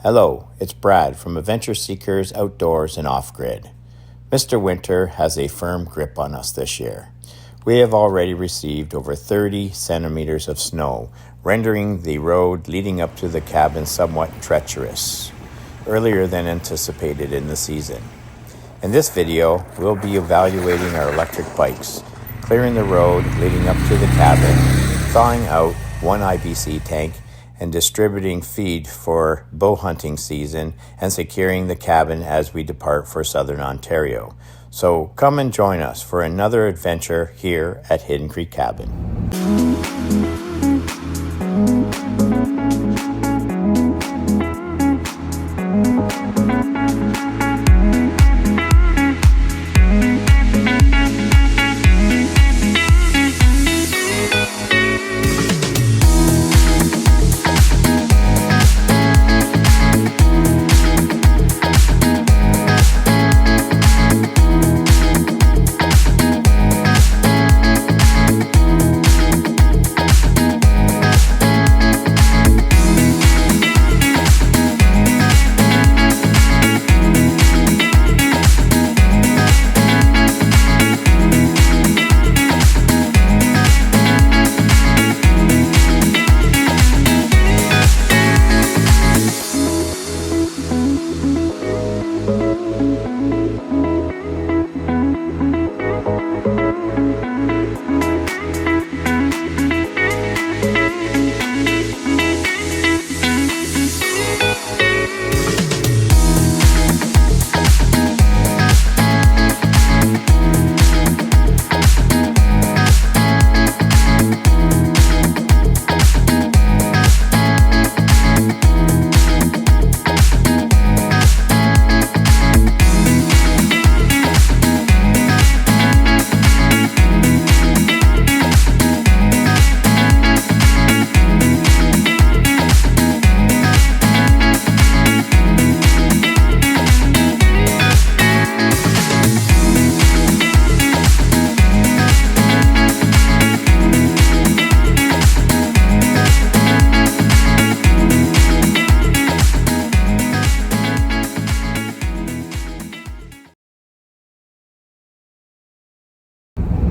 Hello, it's Brad from Adventure Seekers Outdoors and Off-Grid. Mr. Winter has a firm grip on us this year. We have already received over 30 centimeters of snow, rendering the road leading up to the cabin somewhat treacherous, earlier than anticipated in the season. In this video, we'll be evaluating our electric bikes, clearing the road leading up to the cabin, thawing out one IBC tank, and distributing feed for bow hunting season and securing the cabin as we depart for Southern Ontario. So come and join us for another adventure here at Hidden Creek Cabin.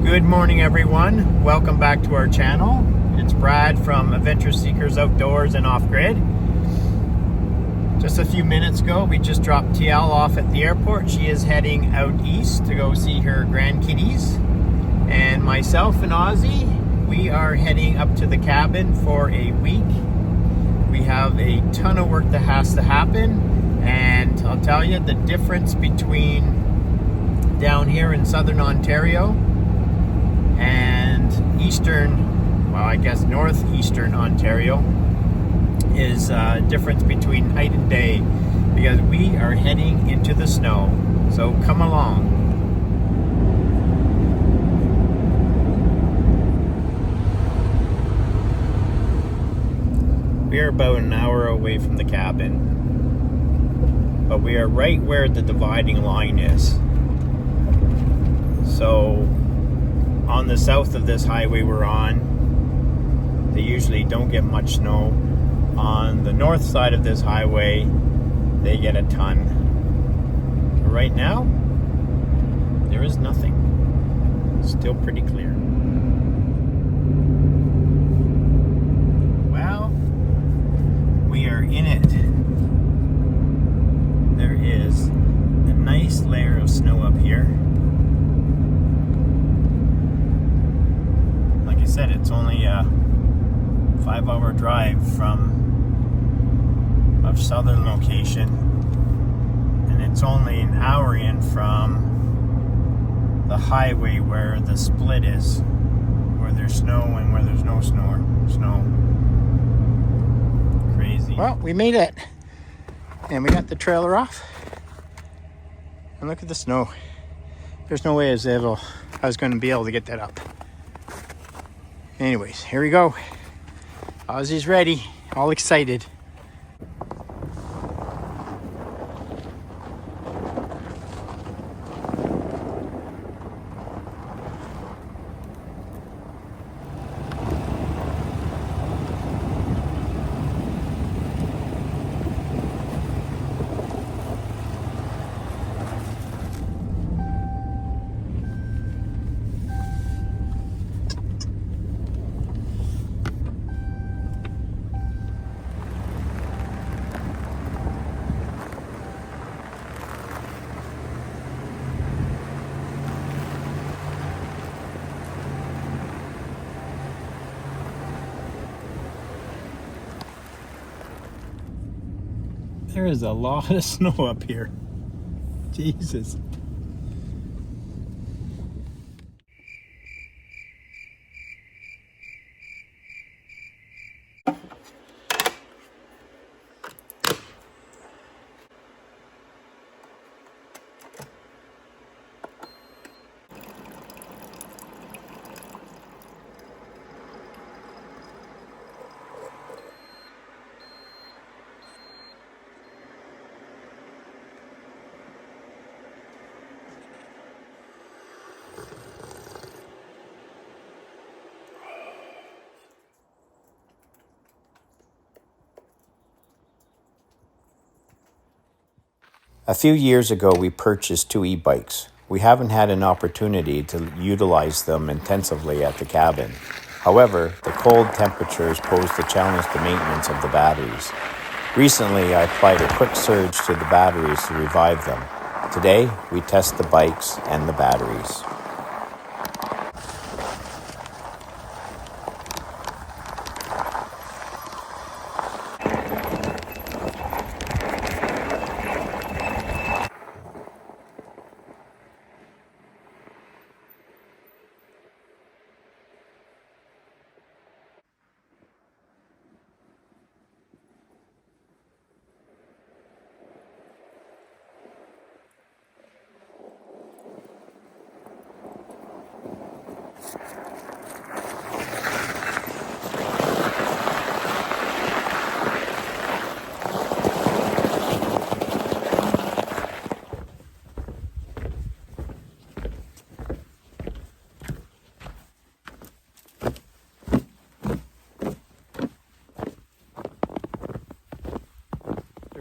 Good morning, everyone. Welcome back to our channel. It's Brad from Adventure Seekers Outdoors and Off-Grid. Just a few minutes ago, we just dropped TL off at the airport. She is heading out east to go see her grandkitties. And myself and Ozzy, we are heading up to the cabin for a week. We have a ton of work that has to happen. And I'll tell you, the difference between down here in Southern Ontario and eastern, well, I guess northeastern Ontario is a difference between night and day, because we are heading into the snow. So come along. We are about an hour away from the cabin, but we are right where the dividing line is. So on the south of this highway we're on, they usually don't get much snow. On the north side of this highway, they get a ton. But right now, there is nothing. It's still pretty clear. Well, we are in it. There is a nice layer of snow up here. Said it's only a 5-hour drive from our southern location, and it's only an hour in from the highway where the split is, where there's snow and where there's no snow. Crazy. Well, we made it, and we got the trailer off, and look at the snow. There's no way I was going to be able to get that up. Anyways, here we go. Ozzy's ready, all excited. There is a lot of snow up here. Jesus. A few years ago, we purchased 2 e-bikes. We haven't had an opportunity to utilize them intensively at the cabin. However, the cold temperatures posed a challenge to maintenance of the batteries. Recently, I applied a quick surge to the batteries to revive them. Today, we test the bikes and the batteries.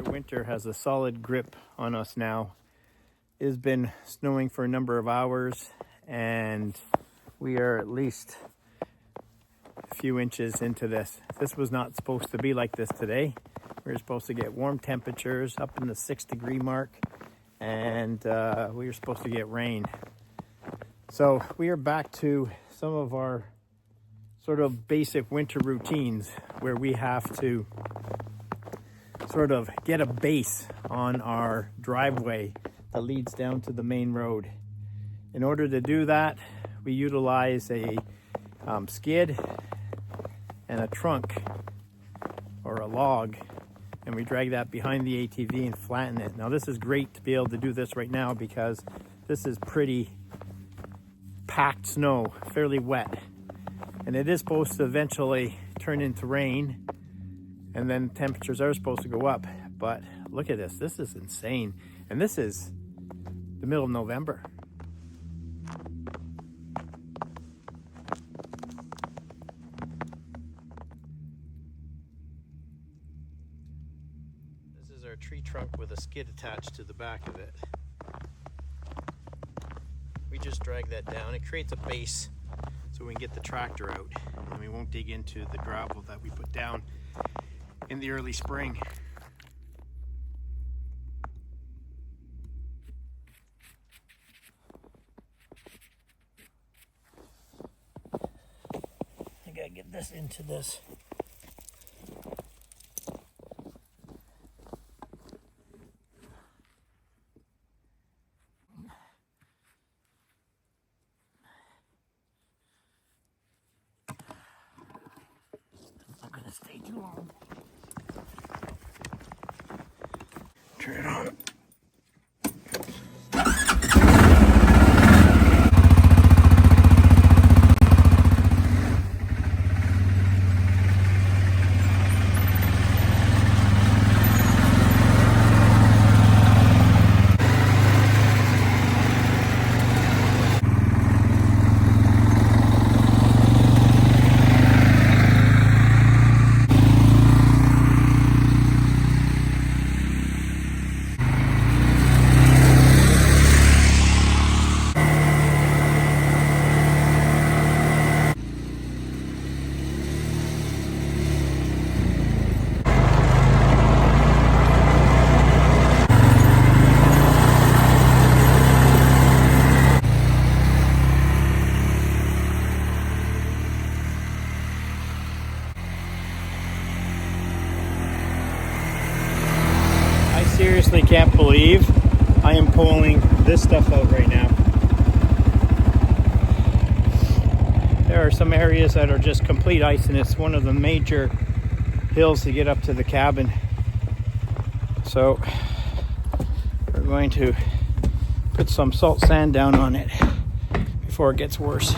Winter has a solid grip on us now. It has been snowing for a number of hours and we are at least a few inches into this. This was not supposed to be like this today. We were supposed to get warm temperatures up in the 6-degree mark and we were supposed to get rain. So we are back to some of our sort of basic winter routines where we have to sort of get a base on our driveway that leads down to the main road. In order to do that, we utilize a skid and a trunk or a log, and we drag that behind the ATV and flatten it. Now this is great to be able to do this right now because this is pretty packed snow, fairly wet, and it is supposed to eventually turn into rain. And then temperatures are supposed to go up. But look at this. This is insane. And this is the middle of November. This is our tree trunk with a skid attached to the back of it. We just drag that down. It creates a base so we can get the tractor out. And we won't dig into the gravel that we put down in the early spring. I gotta get this into this. I'm not gonna stay too long. Turn it on. seriously can't believe I am pulling this stuff out right now. There are some areas that are just complete ice, and it's one of the major hills to get up to the cabin. So we're going to put some salt sand down on it before it gets worse.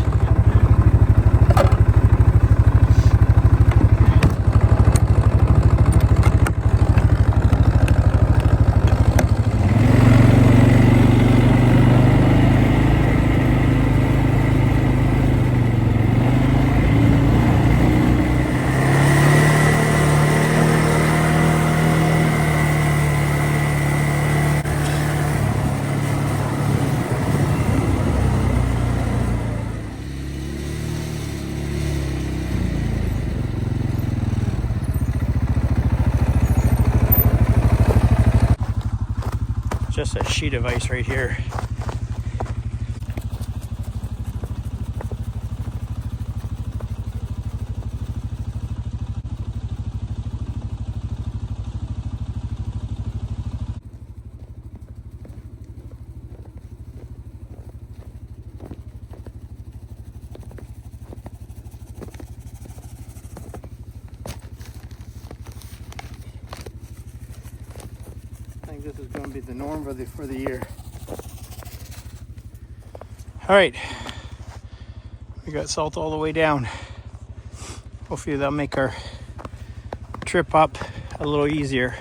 Just a sheet of ice right here. I think this is going to be the norm for the year. All right, we got salt all the way down. Hopefully that'll make our trip up a little easier.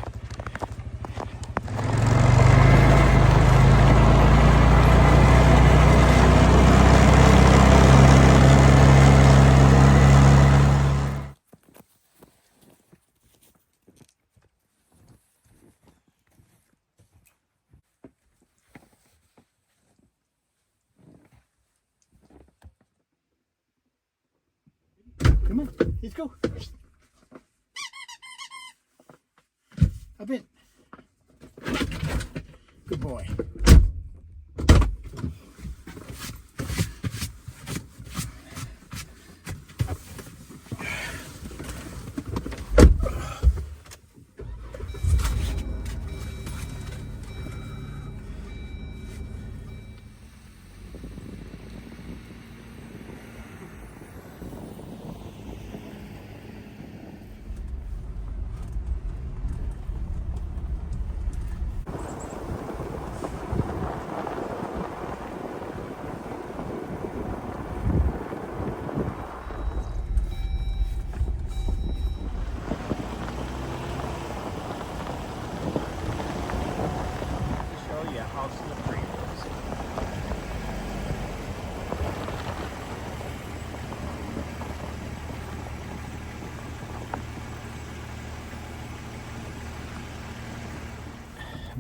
Come on, let's go. Up in. Good boy.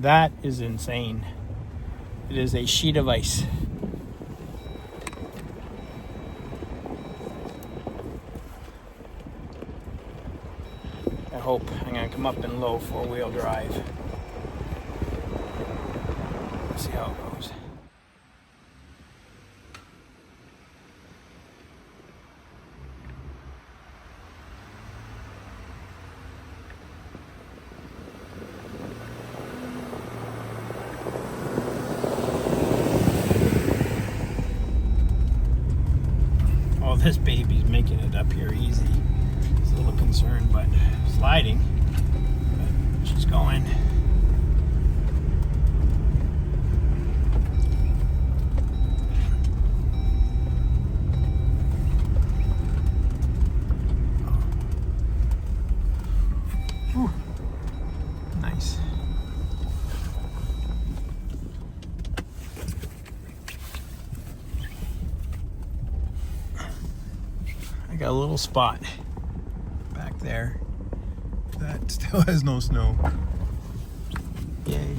That is insane. It is a sheet of ice. I hope I'm gonna come up in low 4-wheel drive. Let's see how it goes. This baby's making it up here easy. It's a little concerned, but sliding. But she's going. Whew. Nice. Got a little spot back there that still has no snow. Yay.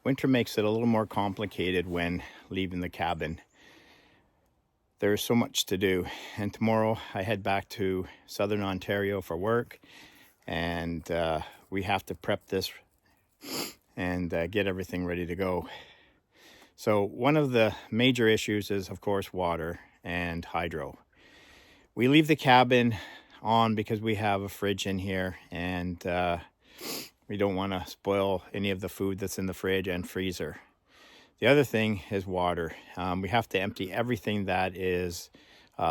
Winter makes it a little more complicated when leaving the cabin. There's so much to do, and tomorrow I head back to Southern Ontario for work, and we have to prep this and get everything ready to go. So one of the major issues is, of course, water and hydro. We leave the cabin on because we have a fridge in here, and we don't want to spoil any of the food that's in the fridge and freezer. The other thing is water. We have to empty everything that is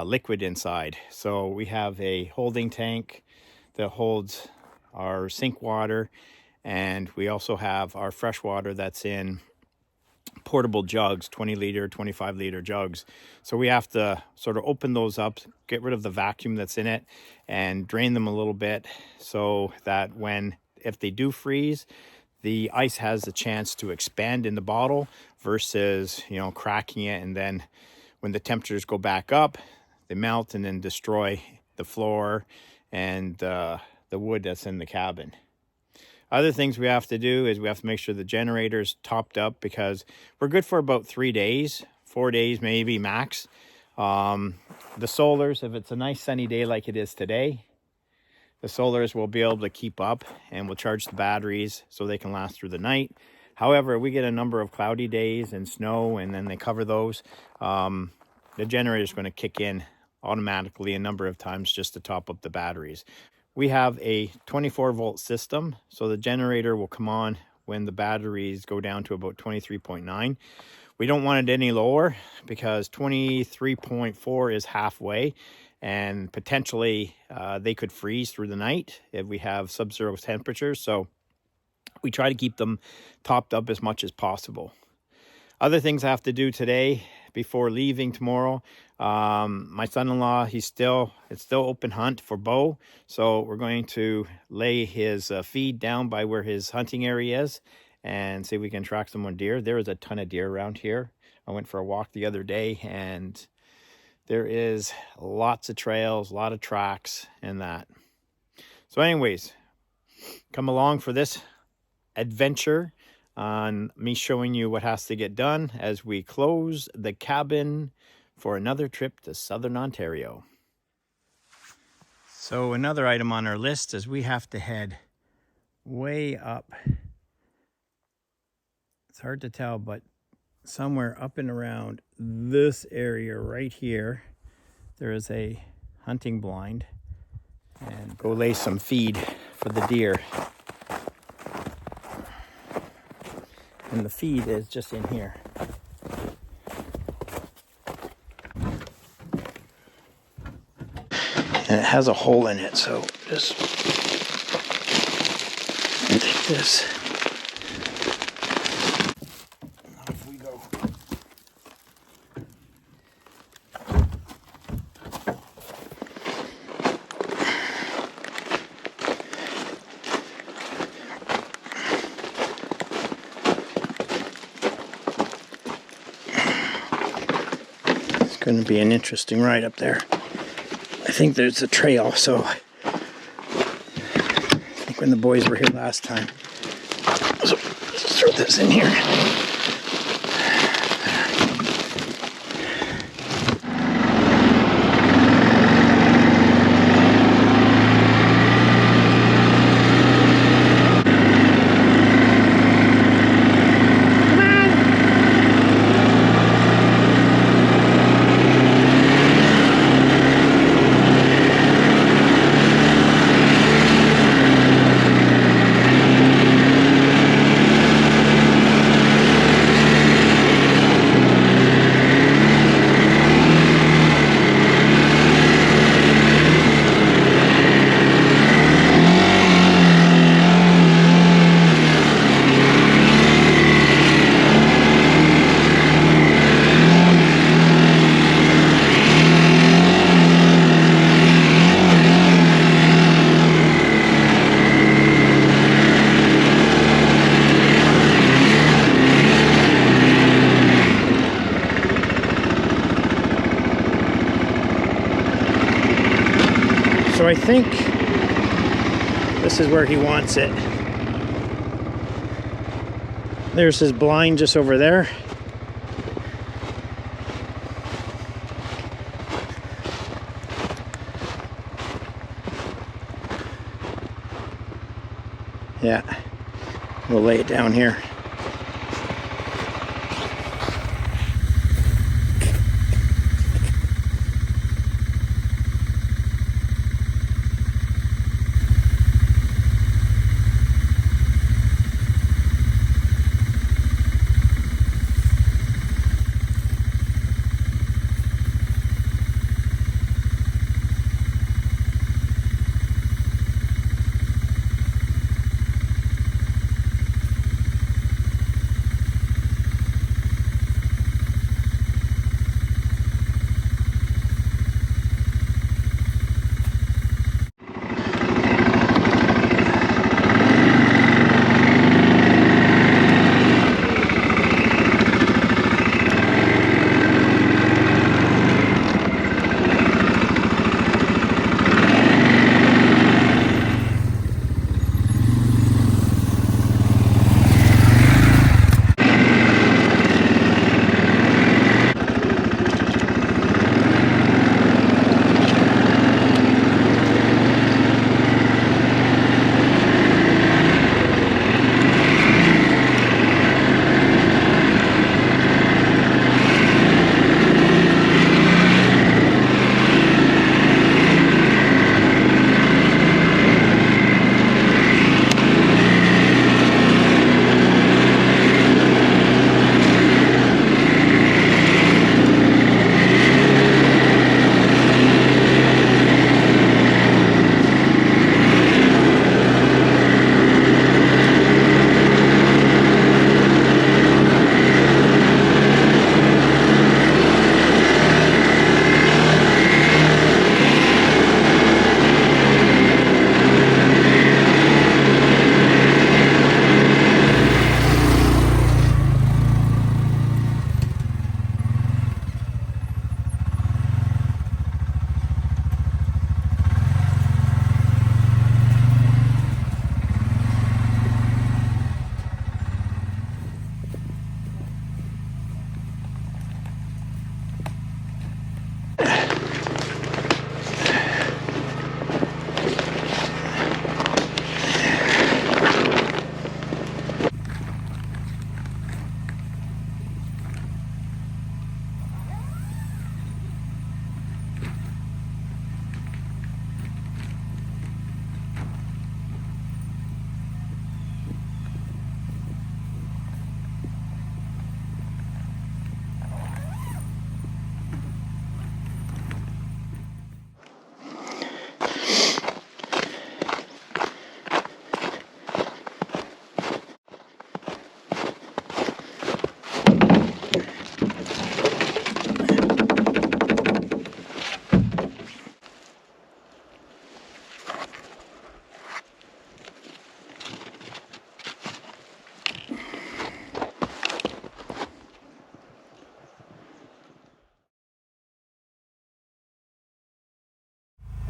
liquid inside. So we have a holding tank that holds our sink water, and we also have our fresh water that's in portable jugs, 20 liter, 25 liter jugs. So we have to sort of open those up, get rid of the vacuum that's in it, and drain them a little bit so that if they do freeze, the ice has the chance to expand in the bottle versus, cracking it, and then when the temperatures go back up, they melt and then destroy the floor and the wood that's in the cabin. Other things we have to do is we have to make sure the generator's topped up, because we're good for about 3 days, 4 days maybe max. The solars, if it's a nice sunny day like it is today, the solars will be able to keep up and we'll charge the batteries so they can last through the night. However, we get a number of cloudy days and snow, and then they cover those. The generator is going to kick in automatically a number of times just to top up the batteries. We have a 24 volt system, so the generator will come on when the batteries go down to about 23.9. We don't want it any lower because 23.4 is halfway, and potentially they could freeze through the night if we have sub-zero temperatures. So we try to keep them topped up as much as possible. Other things I have to do today before leaving tomorrow. My son-in-law, it's still open hunt for bow. So we're going to lay his feed down by where his hunting area is and see if we can track some more deer. There is a ton of deer around here. I went for a walk the other day, and there is lots of trails, a lot of tracks and that. So anyways, come along for this adventure on me showing you what has to get done as we close the cabin for another trip to Southern Ontario. So another item on our list is we have to head way up. It's hard to tell, but somewhere up and around this area right here, there is a hunting blind, and go lay some feed for the deer. And the feed is just in here. And it has a hole in it, so just take this. Off we go. It's going to be an interesting ride up there. I think there's a trail, so I think when the boys were here last time. So let's throw this in here. So I think this is where he wants it. There's his blind just over there. Yeah, we'll lay it down here.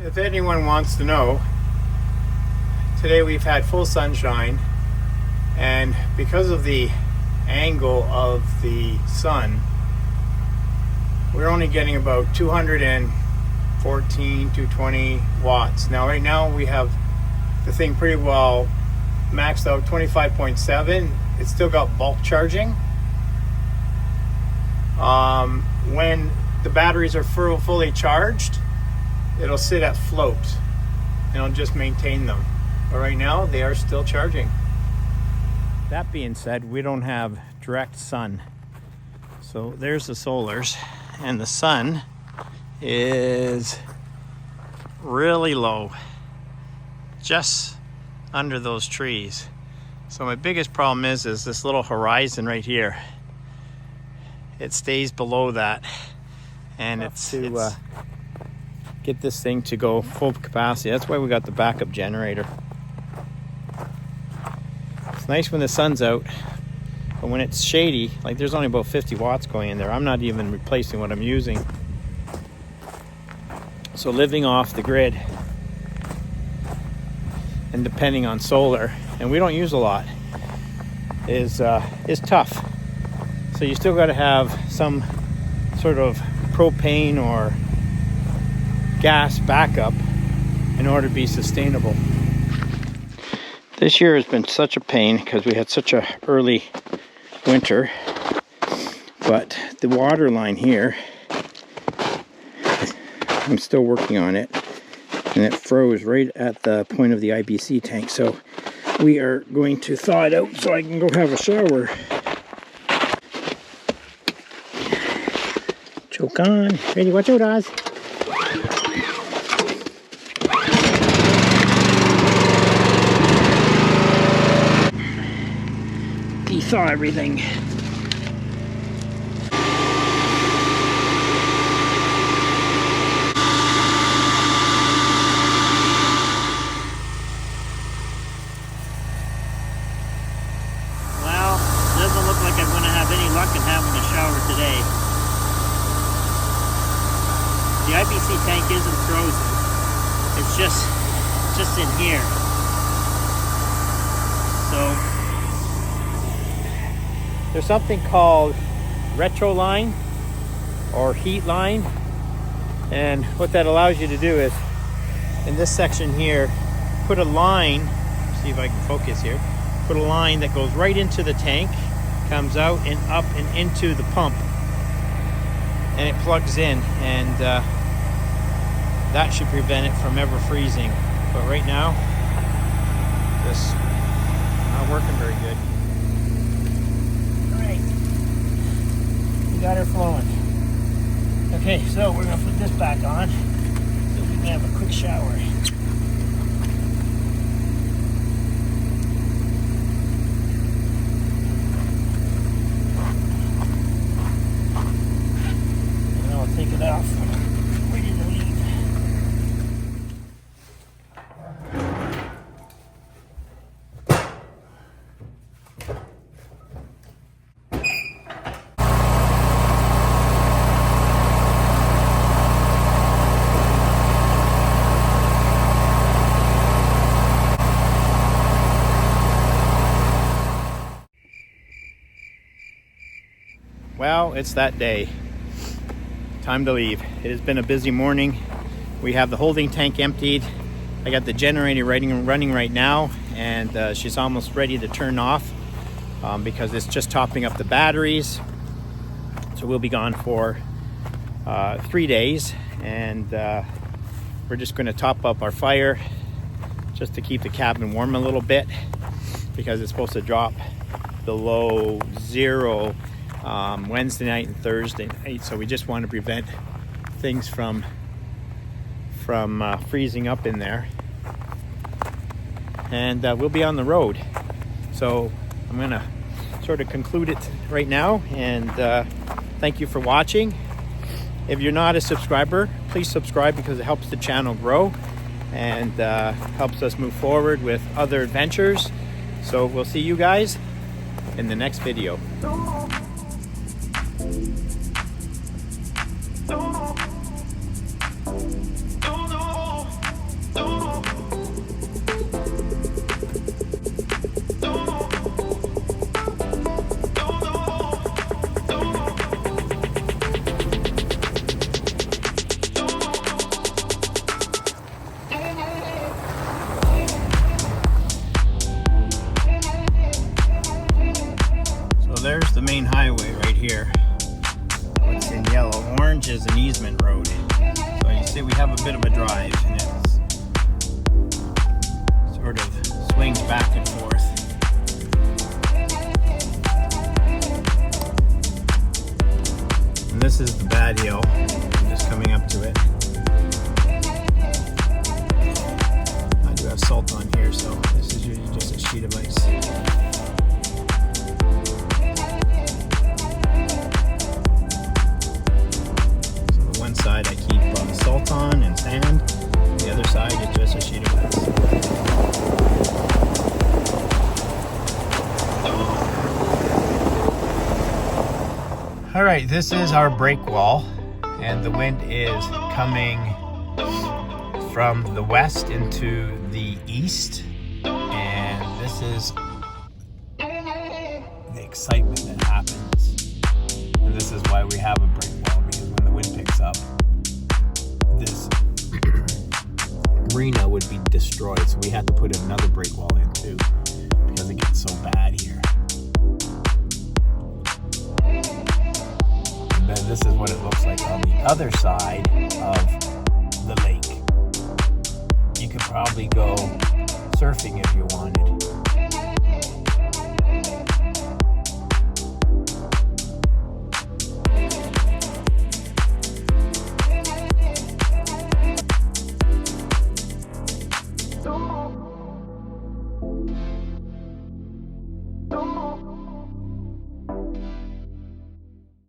If anyone wants to know, today we've had full sunshine, and because of the angle of the sun, we're only getting about 214 to 20 watts. Now right now we have the thing pretty well maxed out, 25.7. It's still got bulk charging. When the batteries are fully charged, it'll sit at float and it'll just maintain them. But right now they are still charging. That being said, we don't have direct sun. So there's the solars, and the sun is really low, just under those trees. So my biggest problem is this little horizon right here. It stays below that, and it's get this thing to go full capacity. That's why we got the backup generator. It's nice when the sun's out, but when it's shady, like there's only about 50 watts going in there. I'm not even replacing what I'm using. So living off the grid and depending on solar, and we don't use a lot, is tough. So you still got to have some sort of propane or gas backup in order to be sustainable. This year has been such a pain because we had such a early winter, but the water line here, I'm still working on it, and it froze right at the point of the IBC tank, so we are going to thaw it out so I can go have a shower. Choke on. Ready? Watch out, Oz. De-thaw everything. Well, doesn't look like I'm going to have any luck in having a shower today. The IBC tank isn't frozen. It's just in here. So there's something called retro line or heat line, and what that allows you to do is in this section here put a line, see if I can focus here, put a line that goes right into the tank, comes out and up and into the pump, and it plugs in, and that should prevent it from ever freezing. But right now this not working very good. Got her flowing. Okay, so we're gonna put this back on so we can have a quick shower. And I'll take it off. Ready to leave. Well, it's that day. Time to leave. It has been a busy morning. We have the holding tank emptied. I got the generator running right now, and she's almost ready to turn off because it's just topping up the batteries. So we'll be gone for 3 days, and we're just going to top up our fire just to keep the cabin warm a little bit because it's supposed to drop below zero Wednesday night and Thursday night, so we just want to prevent things from freezing up in there, and we'll be on the road. So I'm gonna sort of conclude it right now, and thank you for watching. If you're not a subscriber, please subscribe because it helps the channel grow and helps us move forward with other adventures. So we'll see you guys in the next video. There's the main highway right here. What's in yellow. Orange is an easement road. So you see we have a bit of a drive, and it sort of swings back and forth. And this is the bad hill. I'm just coming up to it. I do have salt on here, so this is usually just a sheet of ice. Side I keep salt on and sand. The other side is just a sheet of ice. All right, this is our break wall, and the wind is coming from the west into the east, and this is the excitement that happens. And this is why we have a break wall, because when the wind picks up, this marina would be destroyed. So we had to put another break wall in too because it gets so bad here. And then this is what it looks like on the other side of the lake. You could probably go surfing if you wanted.